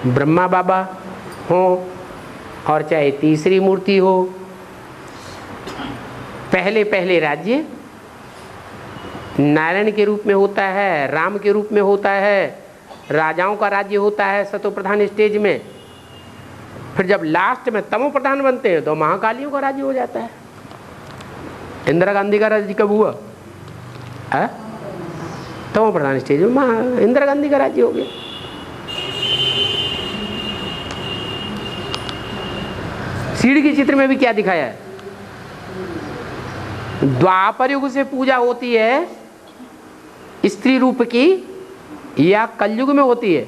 ब्रह्मा बाबा हो और चाहे तीसरी मूर्ति हो, पहले पहले राज्य नारायण के रूप में होता है, राम के रूप में होता है, राजाओं का राज्य होता है सतो प्रधान स्टेज में। फिर जब लास्ट में तमो प्रधान बनते हैं तो महाकालियों का राज्य हो जाता है। इंदिरा गांधी का राज्य कब हुआ? तमो प्रधान स्टेज में इंदिरा गांधी का राज्य हो गया। सीढ़ी के चित्र में भी क्या दिखाया है? द्वापर युग से पूजा होती है स्त्री रूप की या कलयुग में होती है?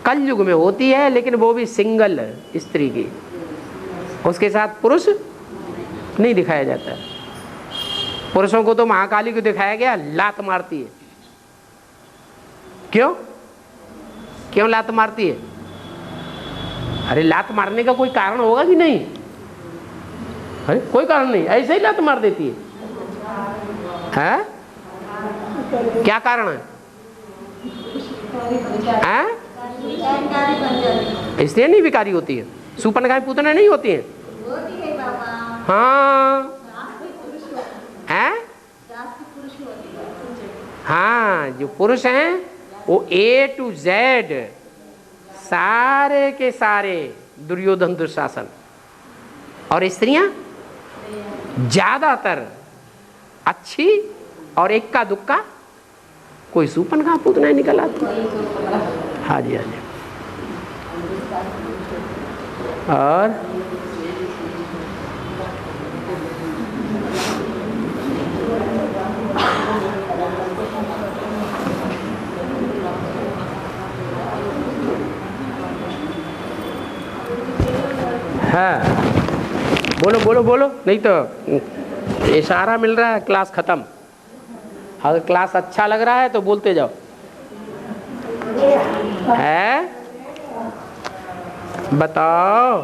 कलयुग में होती है, लेकिन वो भी सिंगल स्त्री की, उसके साथ पुरुष नहीं दिखाया जाता है। पुरुषों को तो महाकाली को दिखाया गया, लात मारती है। क्यों क्यों लात मारती है? अरे लात मारने का कोई कारण होगा कि नहीं? अरे कोई कारण नहीं, ऐसे ही लात मार देती है। क्या कारण है? इसलिए नहीं विकारी होती है, सुपनखा पूतना नहीं होती है। हाँ हाँ, जो पुरुष हैं वो A to Z सारे के सारे दुर्योधन दुशासन, और स्त्रियां ज्यादातर अच्छी और इक्का दुक्का कोई सुपनखा पूतना निकल आती। हाँ जी हाँ जी। और हाँ बोलो बोलो बोलो, नहीं तो इशारा मिल रहा है क्लास खत्म। अगर क्लास अच्छा लग रहा है तो बोलते जाओ। है बताओ।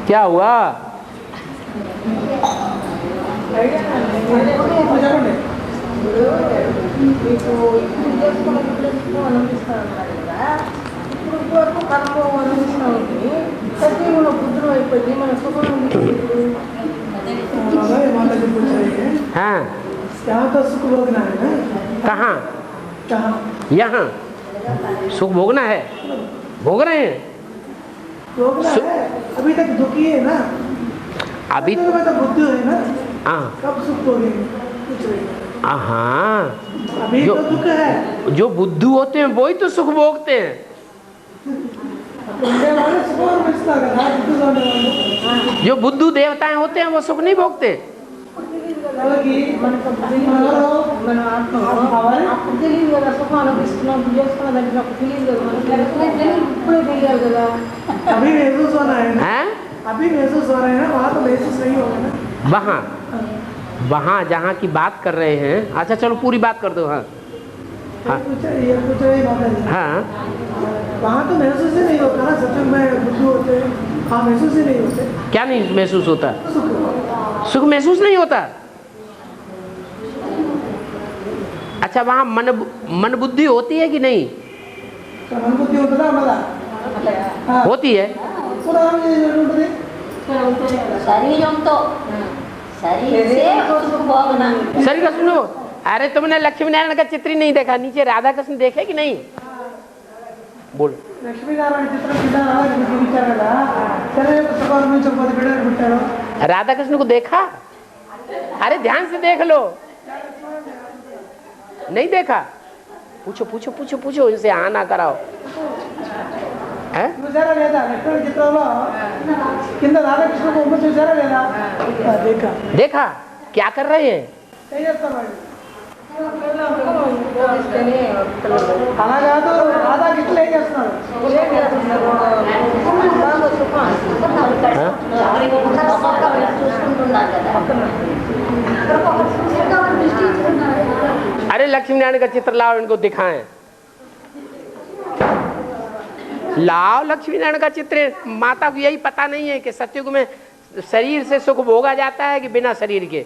क्या हुआ? हाँ सुख भोगना है। कहाँ? यहाँ सुख भोगना है, भोग रहे हैं। अभी तक दुखी है ना, अभी तो बुद्धि है ना। हाँ कब सुख भोगेंगे? हाँ, अभी तो दुख है। जो बुद्धू होते हैं वही तो सुख भोगते हैं। जो बुद्धू देवताएं होते हैं वो सुख नहीं भोगते। अभी महसूस होना है, अभी महसूस हो रहे हैं, वहाँ तो महसूस नहीं होगा ना। वहाँ जहाँ की बात कर रहे हैं। अच्छा चलो पूरी बात कर दो। हाँ हाँ हाँ, वहाँ तो महसूस ही नहीं होता ना। सत्संग में बुद्धू होते हैं, हाँ महसूस ही नहीं होते। क्या नहीं महसूस होता? सुख महसूस नहीं होता। अच्छा, वहाँ मन बुद्धि होती है कि नहीं? मन बुद्धि होता है, होती है। शरीर का सुनो, अरे तुमने लक्ष्मी नारायण का चित्र ही नहीं देखा, नीचे राधा कृष्ण देखे कि नहीं? बोल। लक्ष्मी नारायण चित्र राधा कृष्ण को देखा? अरे ध्यान से देख लो। नहीं देखा? पूछो पूछो पूछो पूछो, इनसे आना कराओ। हैं? देखा? क्या कर रहे हैं? अरे लक्ष्मी नारायण का चित्र लाओ, इनको दिखाएं। लाओ लक्ष्मी नारायण का चित्र। माता को यही पता नहीं है कि सतयुग में शरीर से सुख भोगा जाता है कि बिना शरीर के।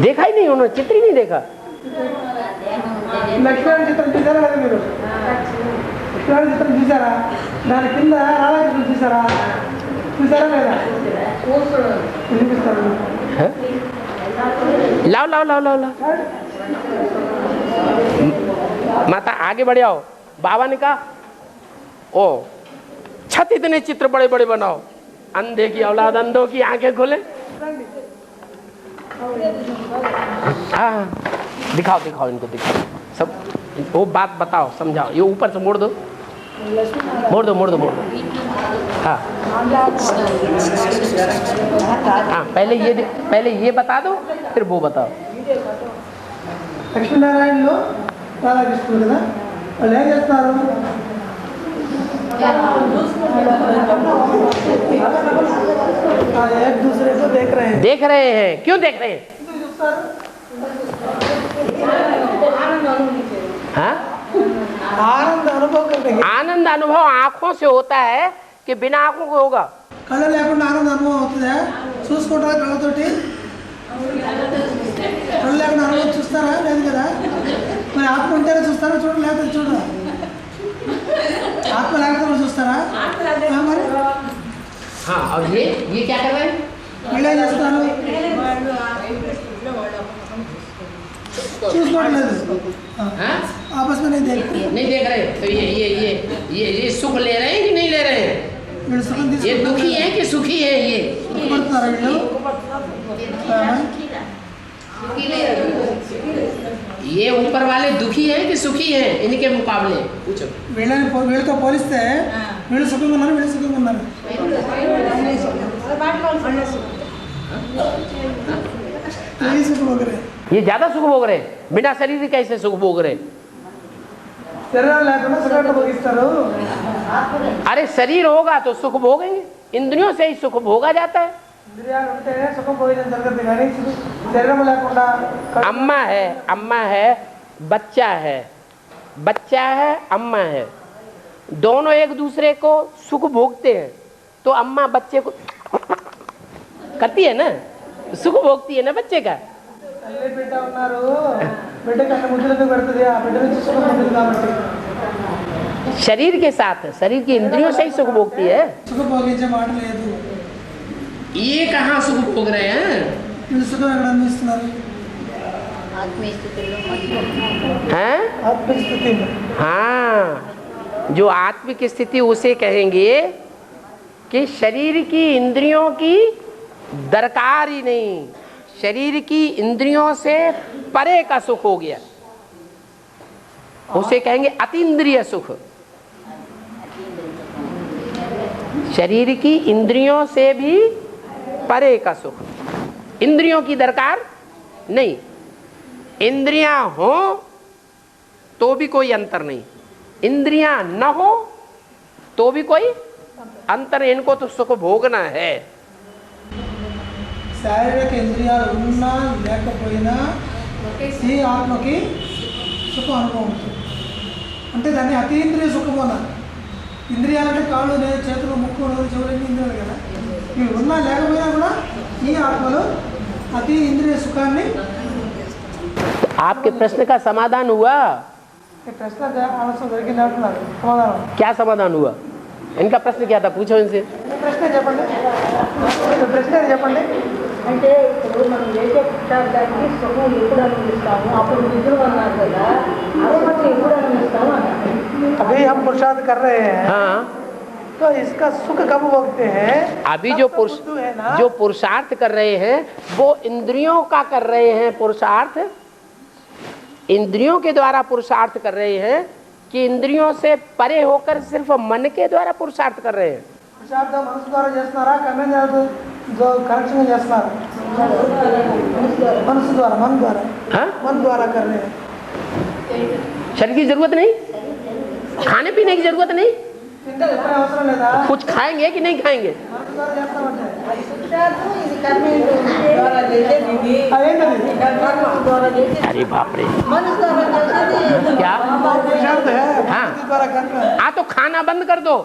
देखा ही नहीं उन्होंने, चित्र ही नहीं देखा। लक्ष्मण चित्र చూసారా కదా మీరు? లక్ష్మణ చిత్రం చూసారా? దాని కింద రాధాకృష్ణ చూసారా? చూసారా లేదా? చూపిస్తాను। लाओ लाओ लाओ लाओ लाओ। माता आगे बढ़ आओ। बाबा ने कहा ओ छत इतने चित्र बड़े बड़े बनाओ, अंधे की औलाद अंधों की आंखें खोले। हाँ दिखाओ दिखाओ, इनको दिखाओ सब, वो बात बताओ, समझाओ। ये ऊपर से मोड़ दो, मोड़ दो मोड़ दो मोड़ दो। हाँ हाँ, पहले ये बता दो, फिर वो बताओ। లక్ష్మీ నారాయణలో రాధాకృష్ణుడు కదా, వాళ్ళు ఏం చేస్తారు? एक दूसरे को देख रहे हैं। देख रहे हैं, क्यों देख रहे हैं? हाँ? आनंद अनुभव करते हैं। आनंद अनुभव आंखों से होता है कि बिना आंखों को होगा? కళ్ళ లేకుండా ఆనంద అనుభవం అవుతుందా? చూసుకుంటారా కళ్ళతోటి? కళ్ళు లేకుండా అనుభవం చూస్తారా? లేదు కదా। మరి ఆత్మ ఉంటేనే చూస్తారా, చూడలేకపోతే చూడరా? ఆత్మ లేకపోతే చూస్తారా? మరి हाँ, और ये क्या कर रहे हैं? మళ్ళీ ఏం చేస్తారు? చూసుకోవట్లేదు, आपस में नहीं देख रहे। तो ये सुख ले रहे हैं कि नहीं ले रहे हैं? ये दुखी है कि सुखी है? ये ऊपर वाले दुखी हैं कि सुखी हैं इनके मुकाबले? पूछो। వీళ్ళతో పోలిస్తే వీళ్ళు సుఖంగా ఉన్నారు, వీళ్ళు సుఖంగా ఉన్నారు। यही सुख भोग रहे, ये ज्यादा सुख भोग रहे, बिना शरीर कैसे सुख भोग रहे? शरीर लेकर सुख भोगिस्तारो। अरे शरीर होगा तो सुख भोगेंगे, इंद्रियों से ही सुख भोगा जाता है। अम्मा है बच्चा है अम्मा है, दोनों एक दूसरे को सुख भोगते हैं। तो अम्मा बच्चे को करती है ना, सुख भोगती है ना बच्चे का। शरीर के साथ, शरीर की इंद्रियों से ही सुख भोगती है। ये कहाँ सुख भोग रहे हैं? हाँ, जो आत्मिक स्थिति उसे कहेंगे कि शरीर की इंद्रियों की दरकार ही नहीं, शरीर की इंद्रियों से परे का सुख हो गया, उसे कहेंगे अतीन्द्रिय सुख। शरीर की इंद्रियों से भी परे का सुख, इंद्रियों की दरकार नहीं। इंद्रियां हो तो भी कोई अंतर नहीं, इंद्रियां न हो तो भी कोई अंतर, इनको तो सुख भोगना है। శారీరక ఇంద్రియాలు ఉన్నా లేకపోయినా ఈ ఆత్మకి సుఖం అనుభవం ఉంటుంది, అంటే దాన్ని అతీంద్రియ సుఖం అన్నారు। ఇంద్రియాలంటే కాళ్ళు చేతులు ముక్కు నోరు చెవులన్నీ ఇంద్రియాలు కదా ఇవి ఉన్నా లేకపోయినా కూడా ఈ ఆత్మలో అతి ఇంద్రియ సుఖాన్ని आपके प्रश्न का समाधान हुआ? ఈ ప్రశ్న ఆలోచన దొరికింది అంటున్నారు సమాధానం क्या समाधान हुआ? इनका प्रश्न क्या था, पूछो इनसे। ఈ ప్రశ్న చెప్పండి ఈ ప్రశ్న చెప్పండి అంటే ఇప్పుడు మనం చేసే పురుషార్థానికి సుఖం ఎప్పుడు అనుభవిస్తాము అప్పుడు నిద్ర అన్నారు కదా అదే మనం ఎప్పుడు అనుభవిస్తాము అన్నారు अभी हम पुरुषार्थ कर रहे हैं हाँ, तो इसका सुख कब भोगते हैं अभी तब तो बुद्धू है ना जो पुरुषार्थ कर रहे हैं वो इंद्रियों का कर रहे हैं पुरुषार्थ, इंद्रियों के द्वारा पुरुषार्थ कर रहे हैं कि इंद्रियों से परे होकर सिर्फ मन के द्वारा पुरुषार्थ कर रहे हैं? పురుషార్థ మనసు ద్వారా చేస్తున్నారా కర్మ కరెక్షన్ చేస్తున్నారా మనసు ద్వారా मन द्वारा हाँ? मन द्वारा कर रहे हैं शरीर की जरूरत नहीं, खाने पीने की जरूरत नहीं, తింటే చెప్పే అవసరం లేదా कुछ खाएंगे कि नहीं खाएंगे? మనసు ద్వారా చేస్తామంటే పురుషార్థం ఇది కర్మేంద్రియం ద్వారా చేసేది ఇది అదేంటది కర్మ ద్వారా చేసేది अरे बाप रे, మనసు ద్వారా చేసేది क्या? पुरुषार्थ है हाँ। बुद्धि द्वारा करना है हाँ, तो खाना बंद कर दो,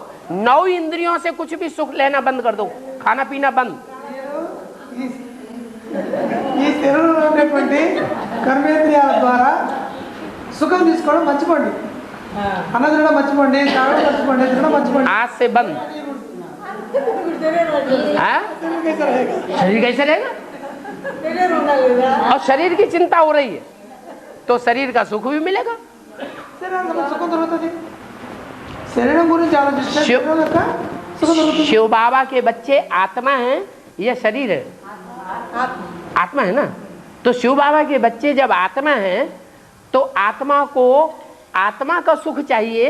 9 इंद्रियों से कुछ भी सुख लेना बंद कर दो, खाना पीना बंद। ఈ శరీరంలో ఉన్నటువంటి కర్మేంద్రియాల ద్వారా సుఖం తీసుకోవడం మర్చిపోండి అన్న తినడం మర్చిపోండి తాగడం మర్చిపోండి తినడం మర్చిపోండి आज से बंद। हाँ? शरीर कैसे रहेगा? శరీరం ఉండాలి కదా और शरीर की चिंता हो रही है तो शरीर का सुख भी मिलेगा। శరీరంలో సుఖం దొరుకుతుంది శరీరం గురించి ఆలోచిస్తే శివ- శరీరం యొక్క సుఖం దొరుకుతుంది शिव बाबा के बच्चे आत्मा है या शरीर है? आत्मा है ना। तो शिव बाबा के बच्चे जब आत्मा है तो आत्मा को आत्मा का सुख चाहिए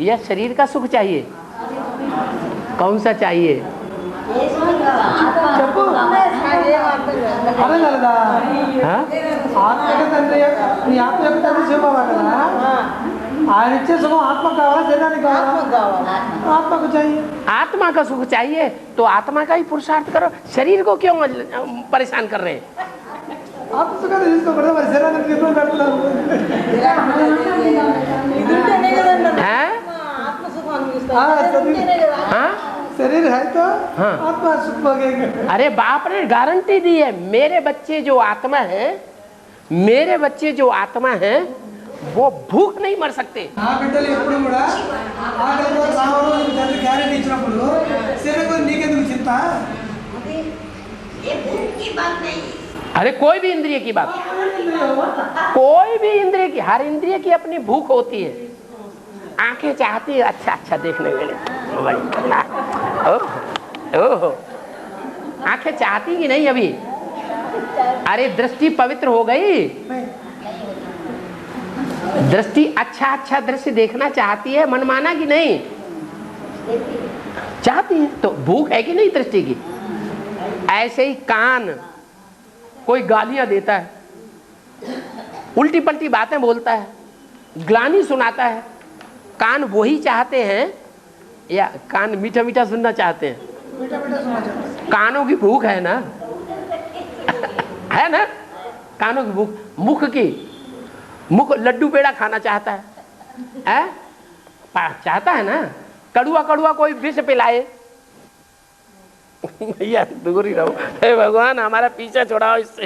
या शरीर का सुख चाहिए? कौन सा चाहिए? చెప్పు అదే కదా हाँ? ఆత్మ యొక్క తండ్రి నీ ఆత్మ యొక్క తండ్రి శివబాబా కదా ఆయన ఇచ్చే సుఖం ఆత్మకు కావాలా శరీరానికి కావాలా ఆత్మకు चाहिए आत्मा का सुख चाहिए तो आत्मा का ही पुरुषार्थ करो, शरीर को क्यों परेशान कर रहे हैं? ఆత్మ సుఖాన్ని తీసుకోకూడదు మరి శరీరానికి ఇబ్బంది పెడుతున్నారు ఇది ఉంటేనే కదండి हैं? ఆత్మసుఖం ఆ, అనిపిస్తాం శరీరం- ఉంటేనే కదా हाँ? शरीर है तो हाँ। आत्मा सुख भोगेगा अरे बाप ने गारंटी दी है, मेरे बच्चे जो आत्मा है, मेरे बच्चे जो आत्मा है वो भूख नहीं मर सकते। ఆ బిడ్డలు ఎప్పుడు కూడా ఆకలితో సావరు అని తండ్రి గ్యారెంటీ ఇచ్చినప్పుడు శరీరం గురించి నీకెందుకు చింత अरे कोई भी इंद्रिय की बात, कोई भी इंद्रिय की, हर इंद्रिय की अपनी भूख होती है। आंखें चाहती है अच्छा अच्छा देखने के लिए, भाई ओह ओह, आंखें चाहती कि नहीं अभी? अरे दृष्टि पवित्र हो गई, नहीं दृष्टि अच्छा अच्छा दृश्य देखना चाहती है, मन माना कि नहीं? चाहती है तो भूख है कि नहीं दृष्टि की? ऐसे ही कान, कोई गालियां देता है, उल्टी पलटी बातें बोलता है, ग्लानि सुनाता है, कान वही चाहते हैं या कान मीठा मीठा सुनना चाहते हैं? मीठा मीठा सुना चाहता है कानों की भूख है ना है ना, कानों की भूख, मुख की, मुख लड्डू पेड़ा खाना चाहता है? चाहता है ना। कड़ुआ कड़ुआ कोई विष पिलाए भैया दूर ही रहो, हे भगवान हमारा पीछा छुड़ाओ इससे,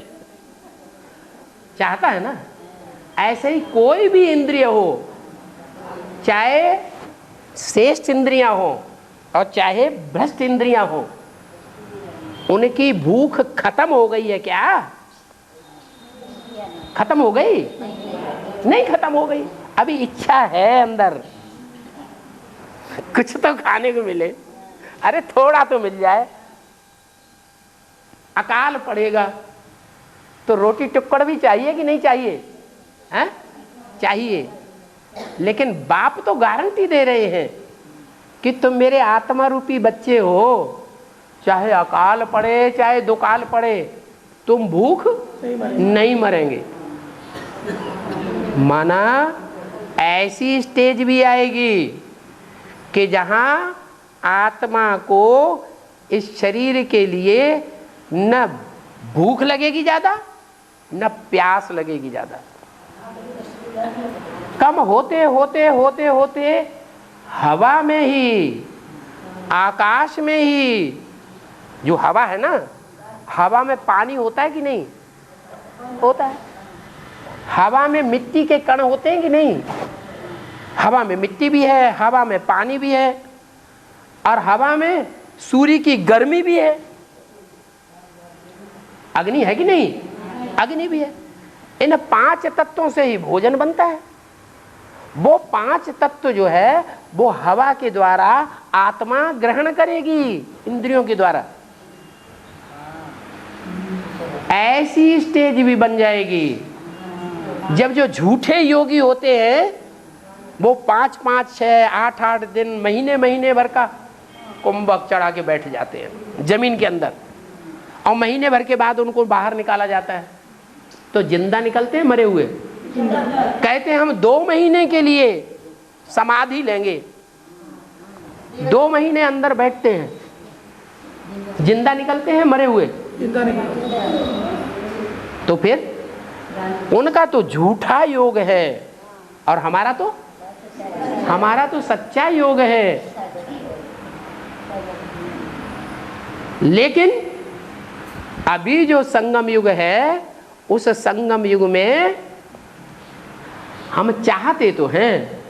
चाहता है ना। ऐसे ही कोई भी इंद्रिय हो, चाहे श्रेष्ठ इंद्रियां हो और चाहे भ्रष्ट इंद्रियां हो, उनकी भूख खत्म हो गई है क्या? खत्म हो गई? नहीं खत्म हो गई, अभी इच्छा है अंदर, कुछ तो खाने को मिले, अरे थोड़ा तो मिल जाए। अकाल पड़ेगा तो रोटी टुक्कड़ भी चाहिए कि नहीं चाहिए? हैं? चाहिए, लेकिन बाप तो गारंटी दे रहे हैं कि तुम मेरे आत्मा रूपी बच्चे हो, चाहे अकाल पड़े चाहे दुकाल पड़े, तुम भूख नहीं मरेंगे। माना ऐसी स्टेज भी आएगी कि जहां आत्मा को इस शरीर के लिए न भूख लगेगी ज्यादा न प्यास लगेगी ज्यादा। कम होते होते होते होते हवा में ही, आकाश में ही, जो हवा है ना, हवा में पानी होता है कि नहीं होता है? हवा में मिट्टी के कण होते हैं कि नहीं? हवा में मिट्टी भी है, हवा में पानी भी है, और हवा में सूर्य की गर्मी भी है। अग्नि है कि नहीं? अग्नि भी है। इन 5 तत्वों से ही भोजन बनता है। वो 5 तत्व जो है वो हवा के द्वारा आत्मा ग्रहण करेगी, इंद्रियों के द्वारा। ऐसी स्टेज भी बन जाएगी जब जो झूठे योगी होते हैं वो 5-5, 6, 8-8 दिन, महीने भर का कुंभक चढ़ा के बैठ जाते हैं जमीन के अंदर, और महीने भर के बाद उनको बाहर निकाला जाता है। तो जिंदा निकलते हैं मरे हुए? कहते हैं हम 2 महीने के लिए समाधि लेंगे, 2 महीने अंदर बैठते हैं, जिंदा निकलते हैं मरे हुए? जिंदा निकलते। तो फिर उनका तो झूठा योग है और हमारा तो सच्चा योग है। लेकिन अभी जो संगम युग है, उस संगम युग में हम चाहते तो हैं,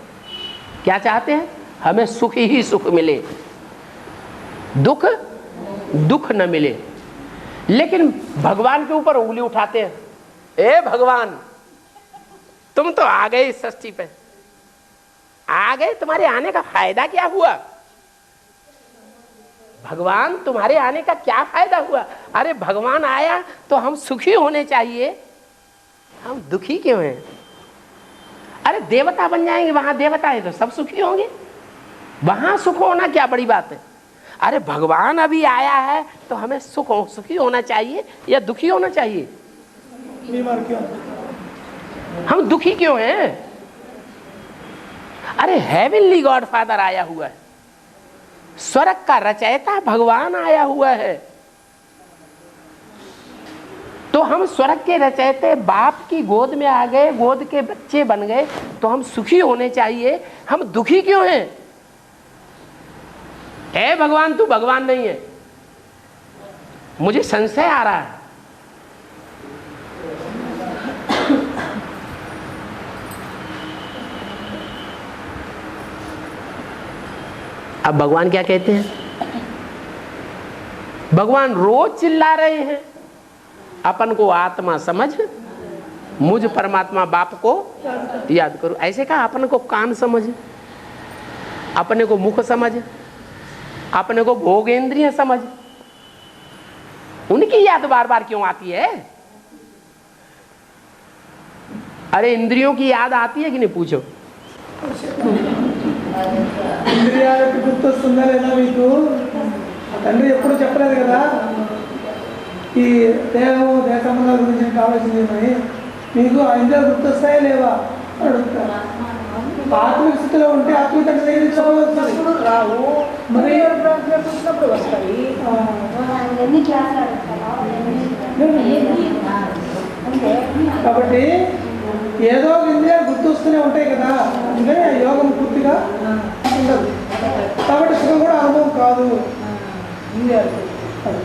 क्या चाहते हैं? हमें सुख ही सुख मिले, दुख न मिले। लेकिन भगवान के ऊपर उंगली उठाते हैं, ए भगवान तुम तो आ गए इस सृष्टि पे, आ गए, तुम्हारे आने का फायदा क्या हुआ? भगवान तुम्हारे आने का क्या फायदा हुआ? अरे भगवान आया तो हम सुखी होने चाहिए, हम दुखी क्यों हैं? अरे देवता बन जाएंगे, वहां देवता है तो सब सुखी होंगे, वहां सुख होना क्या बड़ी बात है? अरे भगवान अभी आया है तो हमें सुखी होना चाहिए या दुखी होना चाहिए? बीमार क्यों? हम दुखी क्यों हैं? अरे हेवनली गॉड फादर आया हुआ है, स्वर्ग का रचयिता भगवान आया हुआ है, तो हम स्वर्ग के रचयिते बाप की गोद में आ गए, गोद के बच्चे बन गए, तो हम सुखी होने चाहिए, हम दुखी क्यों हैं? हे भगवान तू भगवान नहीं है, मुझे संशय आ रहा है। अब भगवान क्या कहते हैं? भगवान रोज चिल्ला रहे हैं, अपन को आत्मा समझ, मुझ परमात्मा बाप को याद करो। ऐसे कहा, अपन को कान समझ, अपने को मुख समझ, अपने को भोग इंद्रिय समझ। उनकी याद बार बार क्यों आती है? अरे इंद्रियों की याद आती है कि नहीं, पूछो। ఇంద్రియాలకు గుర్తొస్తుందా లేదా మీకు? తండ్రి ఎప్పుడు చెప్పలేదు కదా ఈ దేహం దేహ సంబంధాల గురించి కావాల్సింది ఏమని. మీకు ఆ ఇంద్రియాలు గుర్తొస్తాయా లేవా అని అడుగుతారు. ఆత్మిక స్థితిలో ఉంటే ఆత్మిక తండ్రి దగ్గర చెప్పవలసింది రావు, మరి చూసినప్పుడు వస్తాయి. కాబట్టి ఏదో ఒక ఇంద్రియాలు గుర్తొస్తూనే ఉంటాయి కదా, అందుకని ఆ యోగం పూర్తిగా ఉండదు. కాబట్టి సుఖం కూడా అనుభవం కాదు.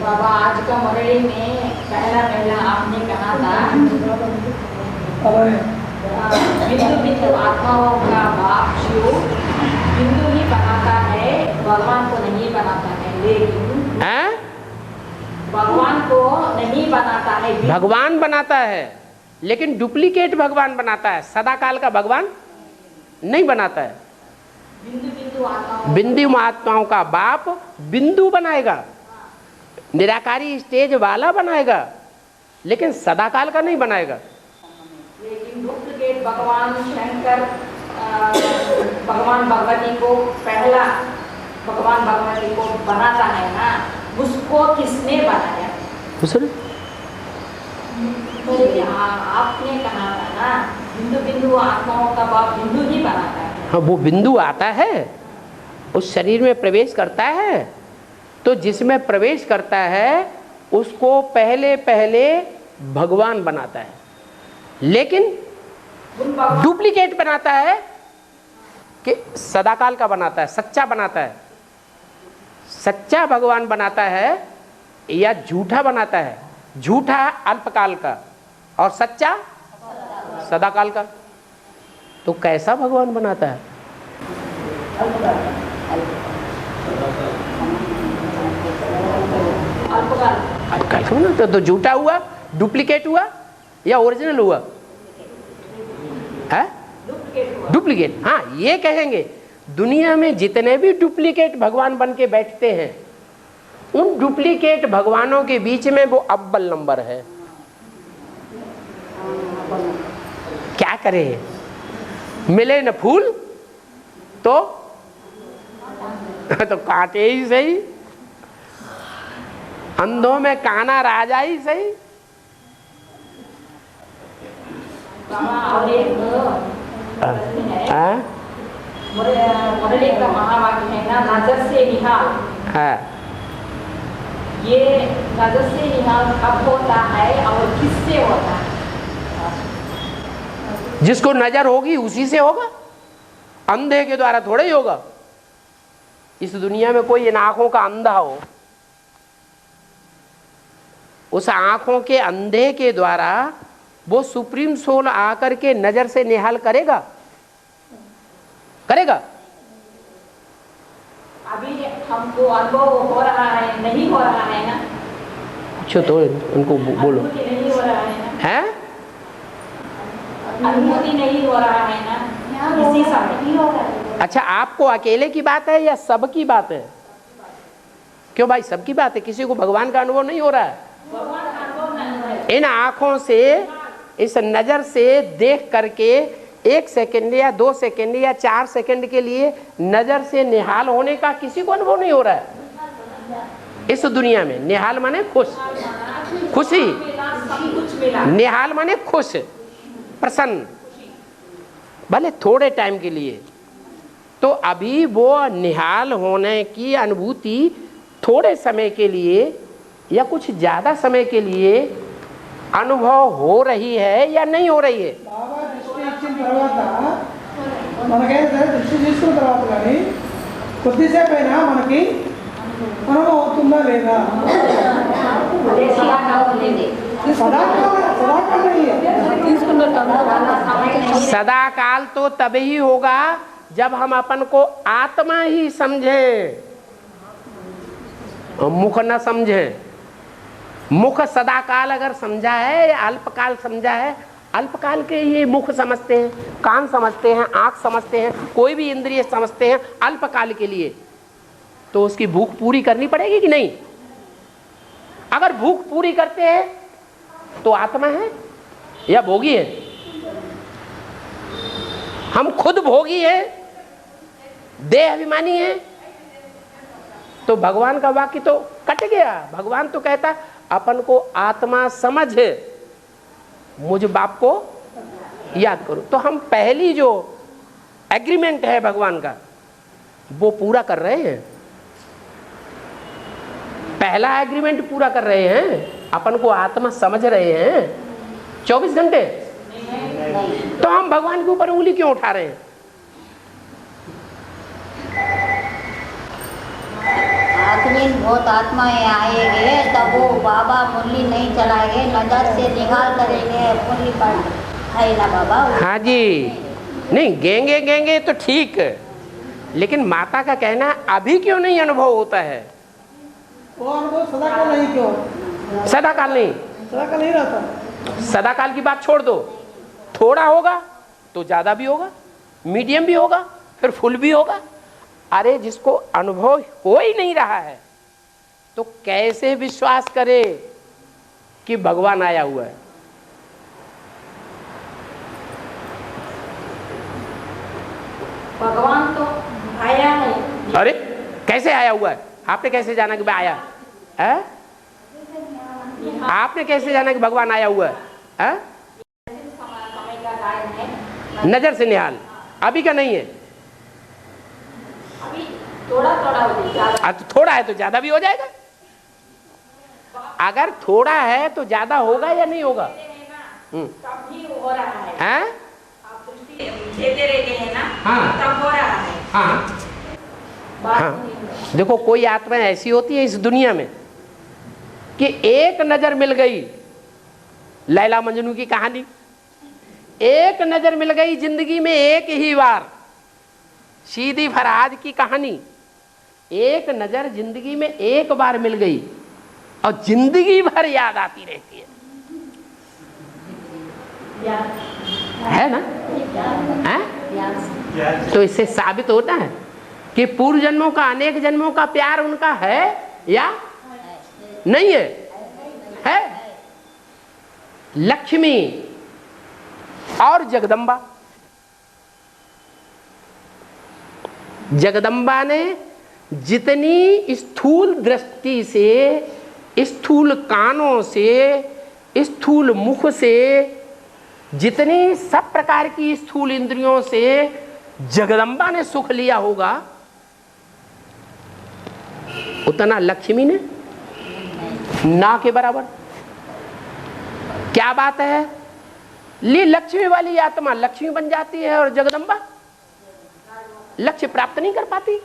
बाबा आज का मुरली में पहला आपने कहा था అలానే बिंदु बिंदु आत्माओं का बाप शिव बिंदु ही बनाता है, भगवान को नहीं बनाता है। लेकिन भगवान को नहीं बनाता है, भगवान बनाता है, लेकिन डुप्लीकेट भगवान बनाता है, सदा काल का भगवान नहीं बनाता है। बिंदु महात्माओं का बाप बिंदु बनाएगा, निराकारी स्टेज वाला बनाएगा, लेकिन सदा काल का नहीं बनाएगा। लेकिन डुप्लीकेट भगवान शंकर भगवान भगवती को पहला भगवान भगवती को बनाता है ना, उसको किसने बनाया? आपने कहा था ना बिंदु बिंदु आत्माओं का बाप बिंदु ही बनाता है। हाँ, वो बिंदु आता है, उस शरीर में प्रवेश करता है, तो जिसमें प्रवेश करता है उसको पहले पहले भगवान बनाता है, लेकिन डुप्लीकेट बनाता है कि सदाकाल का बनाता है, सच्चा बनाता है। सच्चा भगवान बनाता है या झूठा बनाता है? झूठा अल्पकाल का और सच्चा सदाकाल का। तो कैसा भगवान बनाता है? अल्पकाल का बनाता है। तो झूठा हुआ, डुप्लीकेट हुआ या ओरिजिनल हुआ? है डुप्लीकेट। हाँ, ये कहेंगे दुनिया में जितने भी डुप्लीकेट भगवान बन के बैठते हैं, उन डुप्लीकेट भगवानों के बीच में वो अव्वल नंबर है। क्या करे, मिले न फूल तो काटे ही सही, अंधों में काना राजा ही सही। और एक मुरली का महावाक्य है ना, नजर से निहाल। ये नजर से निहाल कब होता है और किससे होता है? जिसको नजर होगी उसी से होगा, अंधे के द्वारा थोड़ा ही होगा। इस दुनिया में कोई इन आंखों का अंधा हो, उस आंखों के अंधे के द्वारा वो सुप्रीम सोल आकर के नजर से निहाल करेगा? करेगा? अभी हमको अनुभव हो रहा है, नहीं हो रहा है ना? अच्छा, तो उनको बोलो। नहीं हो रहा है ना? है अनुभूति नहीं हो रहा है ना, इसी समय। अच्छा, आपको अकेले की बात है या सब की बात है? क्यों भाई, सबकी बात है। किसी को भगवान का अनुभव नहीं हो रहा है? भगवान का अनुभव नहीं है। इन आंखों से, इस नजर से देख करके 1 सेकंड या 2 सेकंड या 4 सेकंड के लिए नजर से निहाल होने का किसी को अनुभव नहीं हो रहा है इस दुनिया में। निहाल माने खुश, खुशी। सब कुछ मिला। निहाल माने खुश, प्रसन्न, भले थोड़े टाइम के लिए। तो अभी वो निहाल होने की अनुभूति थोड़े समय के लिए या कुछ ज्यादा समय के लिए अनुभव हो रही है या नहीं हो रही है? బాబా దృష్టి ఇచ్చిన తర్వాత మనకైతే దృష్టి తీసుకున్న తర్వాత కానీ కొద్దిసేపు అయినా మనకి అనుభవం అవుతుందా లేదా? सदाकाल तो तभी होगा जब हम अपन को आत्मा ही समझें, मुख न समझें। मुख सदाकाल अगर समझा है या अल्पकाल समझा है, अल्पकाल के ये मुख समझते हैं, कान समझते हैं, आंख समझते हैं, कोई भी इंद्रिय समझते हैं अल्पकाल के लिए, तो उसकी भूख पूरी करनी पड़ेगी कि नहीं? अगर भूख पूरी करते हैं तो आत्मा है या भोगी है? हम खुद भोगी हैं, देह अभिमानी है, तो भगवान का वाक्य तो कट गया। भगवान तो कहता अपन को आत्मा समझ, मुझ बाप को याद करो। तो हम पहली जो एग्रीमेंट है भगवान का वो पूरा कर रहे हैं। पहला एग्रीमेंट पूरा कर रहे हैं, अपन को आत्मा समझ रहे हैं 24 घंटे। तो हम भगवान के ऊपर उंगली क्यों उठा रहे हैं? आखिरी बहुत आत्माएं आएंगे तब वो बाबा मुरली नहीं चलाएंगे, नजर से निहाल करेंगे, मुरली पर है ना बाबा? हाँ जी, नहीं गेंगे तो ठीक है, लेकिन माता का कहना अभी क्यों नहीं अनुभव होता है? वो अनुभव सदाकाल नहीं क्यों? सदाकाल नहीं, सदाकाल नहीं रहता। सदाकाल की बात छोड़ दो। थोड़ा होगा तो ज्यादा भी होगा, मीडियम भी होगा, फिर फुल भी होगा। अरे जिसको अनुभव हो ही नहीं रहा है तो कैसे विश्वास करे कि भगवान आया हुआ है? भगवान तो आया नहीं। अरे कैसे आया हुआ है? आपने कैसे जाना कि आया है? आपने कैसे जाना कि भगवान आया हुआ है? समय का टाइम है, नजर से निहाल अभी का नहीं है। अभी थोड़ा थोड़ा हो जाएगा। तो थोड़ा है तो ज्यादा भी हो जाएगा। अगर थोड़ा है तो ज्यादा होगा या नहीं होगा? तब भी हो रहा है। हैं? आप दृष्टि देते रहते हैं ना, हाँ। तब हो रहा है। हाँ बात हाँ, नहीं होती। देखो कोई आत्मा ऐसी होती है इस दुनिया में कि एक नजर मिल गई, लैला मजनू की कहानी, एक नजर मिल गई जिंदगी में एक ही बार, सीधी फरहाद की कहानी, एक नजर जिंदगी में एक बार मिल गई और जिंदगी भर याद आती रहती है ना? है? तो इससे साबित होता है कि पूर्व जन्मों का, अनेक जन्मों का प्यार उनका है या नहीं है? है। लक्ष्मी और जगदम्बा, जगदम्बा ने जितनी स्थूल दृष्टि से, स्थूल कानों से, स्थूल मुख से, जितनी सब प्रकार की स्थूल इंद्रियों से जगदम्बा ने सुख लिया होगा, उतना लक्ष्मी ने ना के बराबर। क्या बात है? ले लक्ष्मी वाली आत्मा लक्ष्मी बन जाती है और जगदम्बा लक्ष्य प्राप्त नहीं कर पाती।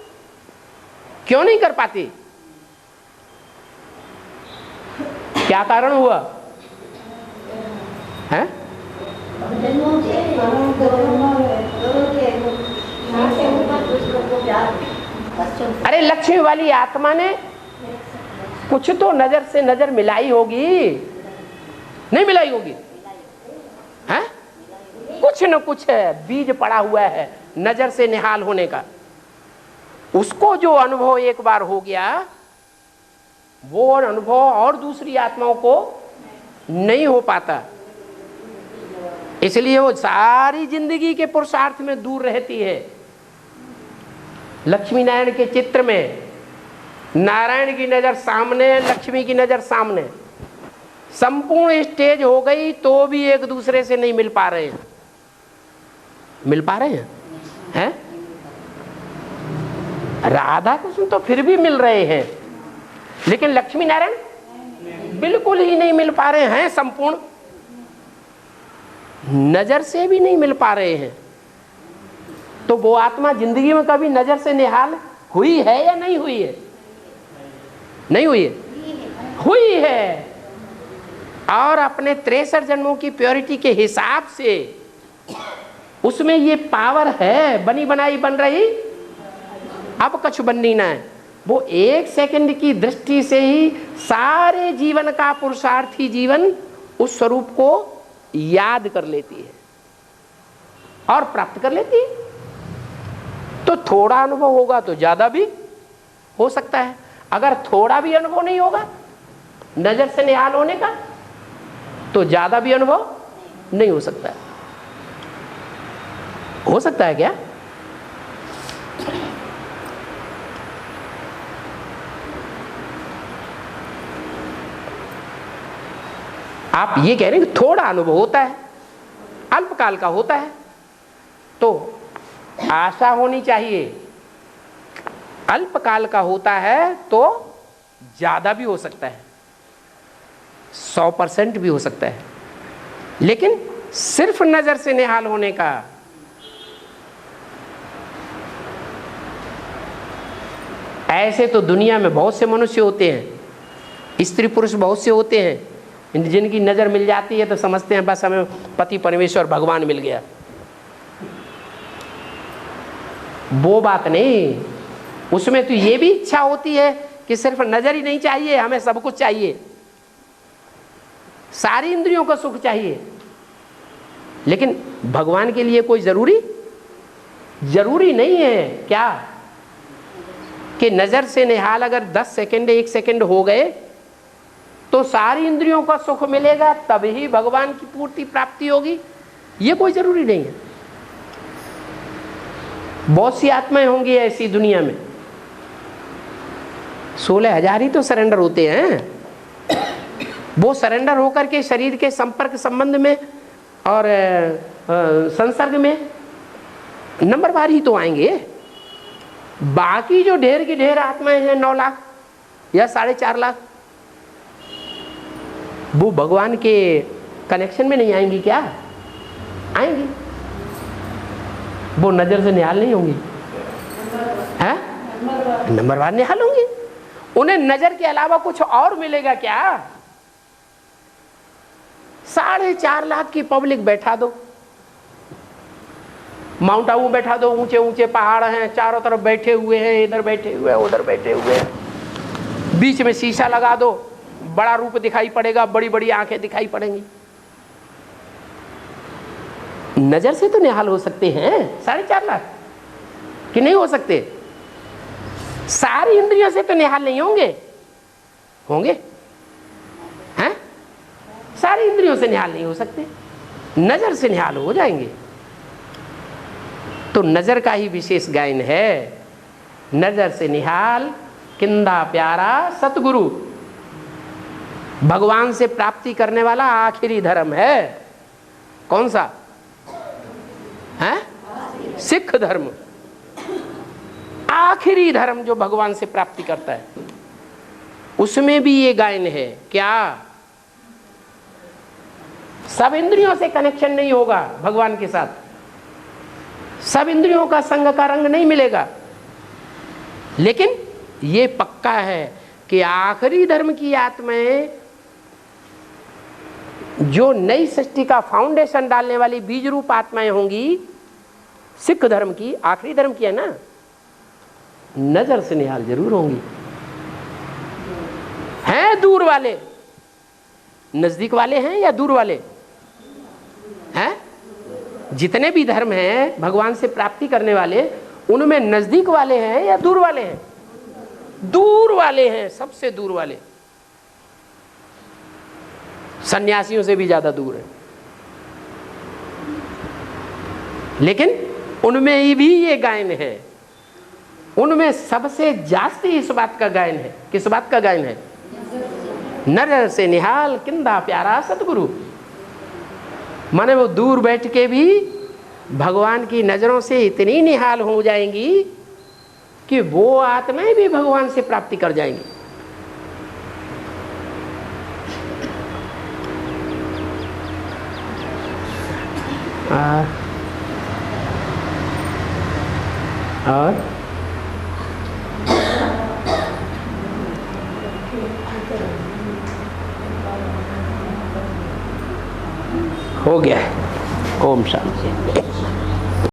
क्यों नहीं कर पाती? क्या कारण हुआ है? अरे लक्ष्मी वाली आत्मा ने कुछ तो नजर से नजर मिलाई होगी, नहीं मिलाई होगी? है? कुछ न कुछ है, बीज पड़ा हुआ है नजर से निहाल होने का। उसको जो अनुभव एक बार हो गया, वो अनुभव और दूसरी आत्माओं को नहीं हो पाता। इसलिए वो सारी जिंदगी के पुरुषार्थ में दूर रहती है। लक्ष्मी नारायण के चित्र में नारायण की नजर सामने, लक्ष्मी की नजर सामने, संपूर्ण स्टेज हो गई तो भी एक दूसरे से नहीं मिल पा रहे हैं। मिल पा रहे हैं? हैं? राधा कृष्ण तो फिर भी मिल रहे हैं, लेकिन लक्ष्मी नारायण बिल्कुल ही नहीं मिल पा रहे हैं। संपूर्ण नजर से भी नहीं मिल पा रहे हैं। तो वो आत्मा जिंदगी में कभी नजर से निहाल हुई है या नहीं हुई है? नहीं हुई है? हुई है। और अपने 63 जन्मों की प्योरिटी के हिसाब से उसमें ये पावर है, बनी बनाई बन रही, अब कछु बननी ना है। वो एक सेकंड की दृष्टि से ही सारे जीवन का पुरुषार्थी जीवन उस स्वरूप को याद कर लेती है और प्राप्त कर लेती है। तो थोड़ा अनुभव होगा तो ज्यादा भी हो सकता है। अगर थोड़ा भी अनुभव नहीं होगा नजर से निहाल होने का, तो ज्यादा भी अनुभव नहीं हो सकता है। हो सकता है क्या? आप ये कह रहे हैं कि थोड़ा अनुभव होता है, अल्पकाल का होता है, तो आशा होनी चाहिए। अल्पकाल का होता है तो ज्यादा भी हो सकता है, 100% भी हो सकता है। लेकिन सिर्फ नजर से निहाल होने का ऐसे तो दुनिया में बहुत से मनुष्य होते हैं, स्त्री पुरुष बहुत से होते हैं, जिनकी नजर मिल जाती है तो समझते हैं बस हमें पति परमेश्वर भगवान मिल गया। वो बात नहीं। उसमें तो ये भी इच्छा होती है कि सिर्फ नजर ही नहीं चाहिए, हमें सब कुछ चाहिए, सारी इंद्रियों का सुख चाहिए। लेकिन भगवान के लिए कोई जरूरी नहीं है क्या कि नजर से निहाल अगर 10 सेकंड 1 सेकंड हो गए तो सारी इंद्रियों का सुख मिलेगा, तभी भगवान की पूर्ति प्राप्ति होगी? ये कोई जरूरी नहीं है। बहुत सी आत्माएं होंगी ऐसी दुनिया में, 16,000 ही तो सरेंडर होते हैं। वो सरेंडर होकर के शरीर के संपर्क संबंध में और संसर्ग में नंबरवार ही तो आएंगे। बाकी जो ढेर की ढेर आत्माएं हैं 9 लाख या 4.5 लाख, वो भगवान के कनेक्शन में नहीं आएंगी क्या? आएंगी। वो नजर से निहाल नहीं होंगी। नंबरवार निहाल होंगे। उन्हें नजर के अलावा कुछ और मिलेगा क्या? 4.5 लाख की पब्लिक बैठा दो, माउंट आबू बैठा दो, ऊंचे ऊंचे पहाड़ हैं, चारों तरफ बैठे हुए हैं, इधर बैठे हुए हैं, उधर बैठे हुए हैं, बीच में शीशा लगा दो, बड़ा रूप दिखाई पड़ेगा, बड़ी बड़ी आंखें दिखाई पड़ेंगी। नजर से तो निहाल हो सकते हैं 4.5 लाख, कि नहीं हो सकते? सारी इंद्रियों से तो निहाल नहीं होंगे, होंगे हैं? सारी इंद्रियों से निहाल नहीं हो सकते, नजर से निहाल हो जाएंगे। तो नजर का ही विशेष गायन है। नजर से निहाल किंदा प्यारा सतगुरु, भगवान से प्राप्ति करने वाला आखिरी धर्म है। कौन सा है? सिख धर्म, आखिरी धर्म जो भगवान से प्राप्ति करता है, उसमें भी ये गायन है। क्या सब इंद्रियों से कनेक्शन नहीं होगा भगवान के साथ, सब इंद्रियों का संग का रंग नहीं मिलेगा, लेकिन ये पक्का है कि आखिरी धर्म की आत्माएं जो नई सृष्टि का फाउंडेशन डालने वाली बीज रूप आत्माएं होंगी, सिख धर्म की, आखिरी धर्म की है ना, नजर से निहाल जरूर होंगी। हैं दूर वाले, नजदीक वाले हैं या दूर वाले हैं? जितने भी धर्म हैं भगवान से प्राप्ति करने वाले, उनमें नजदीक वाले हैं या दूर वाले हैं? दूर वाले हैं, सबसे दूर वाले, सन्यासियों से भी ज्यादा दूर है। लेकिन उनमें भी ये गायन है, उनमें सबसे जास्ती इस बात का गायन है। किस बात का गायन है? नजर से निहाल किंदा प्यारा सतगुरु। माने वो दूर बैठ के भी भगवान की नजरों से इतनी निहाल हो जाएंगी कि वो आत्माएं भी भगवान से प्राप्ति कर जाएंगी। और हो गया है। ओम शांति।